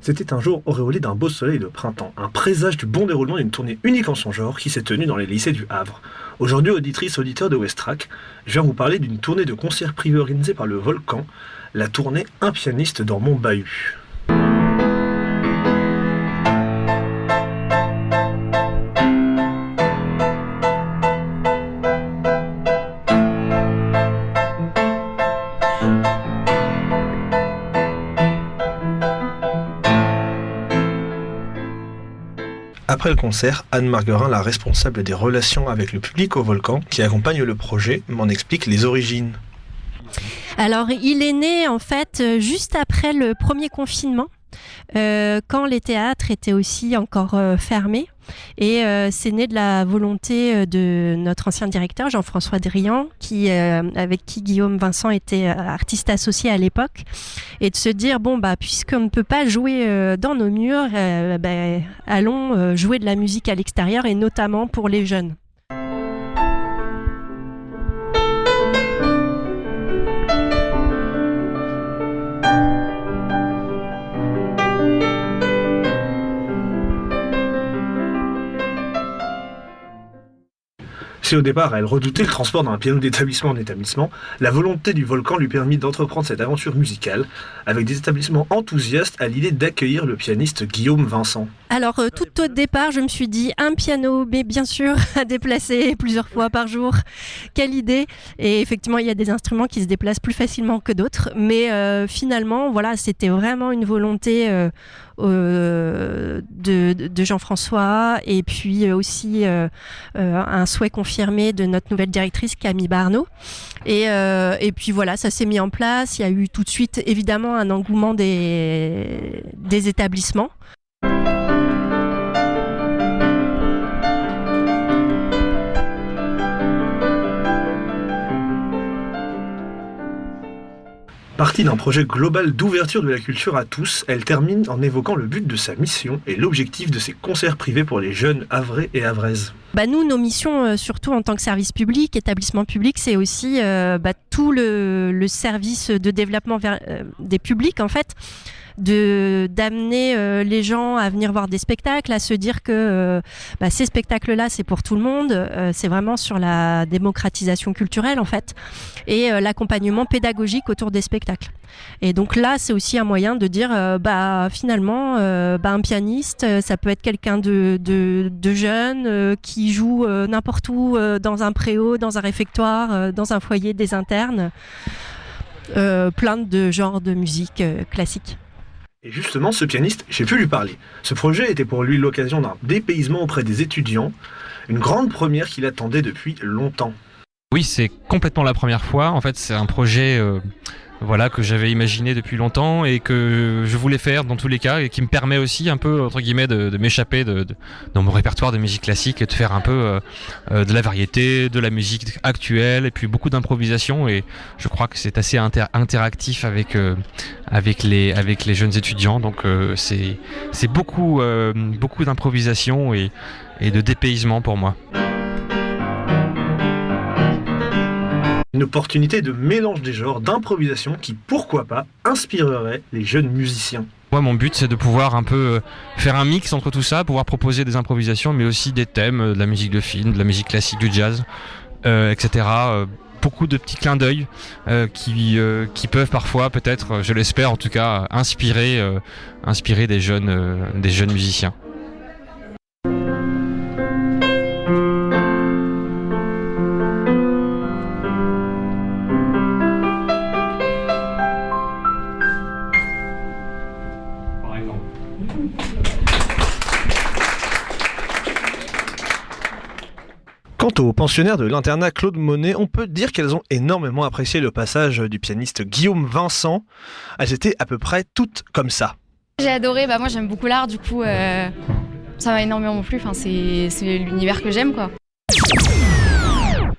C'était un jour auréolé d'un beau soleil de printemps, un présage du bon déroulement d'une tournée unique en son genre qui s'est tenue dans les lycées du Havre. Aujourd'hui, auditrice, auditeur de Westrack, je viens vous parler d'une tournée de concerts privés organisée par le Volcan, la tournée Un pianiste dans mon bahut. Après le concert, Anne Marguerin, la responsable des relations avec le public au Volcan, qui accompagne le projet, m'en explique les origines. Alors, il est né en fait juste après le premier confinement, quand les théâtres étaient aussi encore fermés. Et c'est né de la volonté de notre ancien directeur, Jean-François Drian, avec qui Guillaume Vincent était artiste associé à l'époque, et de se dire, puisqu'on ne peut pas jouer dans nos murs, allons jouer de la musique à l'extérieur, et notamment pour les jeunes. Si au départ elle redoutait le transport d'un piano d'établissement en établissement, la volonté du Volcan lui permit d'entreprendre cette aventure musicale, avec des établissements enthousiastes à l'idée d'accueillir le pianiste Guillaume Vincent. Alors, tout au départ, je me suis dit, un piano, mais bien sûr, à déplacer plusieurs fois par jour. Quelle idée! Et effectivement, il y a des instruments qui se déplacent plus facilement que d'autres. Mais finalement, voilà, c'était vraiment une volonté de Jean-François, et puis aussi un souhait confirmé de notre nouvelle directrice, Camille Barneau. Et puis voilà, ça s'est mis en place. Il y a eu tout de suite, évidemment, un engouement des établissements. Partie d'un projet global d'ouverture de la culture à tous, elle termine en évoquant le but de sa mission et l'objectif de ses concerts privés pour les jeunes havrais et havraises. Nous, nos missions, surtout en tant que service public, établissement public, c'est aussi tout le service de développement des publics, en fait, d'amener les gens à venir voir des spectacles, à se dire que ces spectacles-là, c'est pour tout le monde, c'est vraiment sur la démocratisation culturelle, en fait, et l'accompagnement pédagogique autour des spectacles. Et donc là, c'est aussi un moyen de dire, finalement, un pianiste, ça peut être quelqu'un de jeune qui joue n'importe où, dans un préau, dans un réfectoire, dans un foyer des internes, plein de genres de musique classique. Et justement, ce pianiste, j'ai pu lui parler. Ce projet était pour lui l'occasion d'un dépaysement auprès des étudiants, une grande première qu'il attendait depuis longtemps. Oui, c'est complètement la première fois. En fait, c'est un projet que j'avais imaginé depuis longtemps et que je voulais faire dans tous les cas, et qui me permet aussi un peu, entre guillemets, de m'échapper dans mon répertoire de musique classique et de faire un peu de la variété, de la musique actuelle, et puis beaucoup d'improvisation. Et je crois que c'est assez interactif avec les jeunes étudiants. Donc c'est beaucoup d'improvisation et de dépaysement pour moi. Une opportunité de mélange des genres, d'improvisation qui, pourquoi pas, inspirerait les jeunes musiciens. Moi, mon but, c'est de pouvoir un peu faire un mix entre tout ça, pouvoir proposer des improvisations, mais aussi des thèmes, de la musique de film, de la musique classique, du jazz, etc. Beaucoup de petits clins d'œil qui peuvent parfois, peut-être, je l'espère en tout cas, inspirer des jeunes musiciens. Quant aux pensionnaires de l'internat Claude Monet, on peut dire qu'elles ont énormément apprécié le passage du pianiste Guillaume Vincent. Elles étaient à peu près toutes comme ça. J'ai adoré, moi j'aime beaucoup l'art, du coup ça m'a énormément plu, c'est l'univers que j'aime, quoi.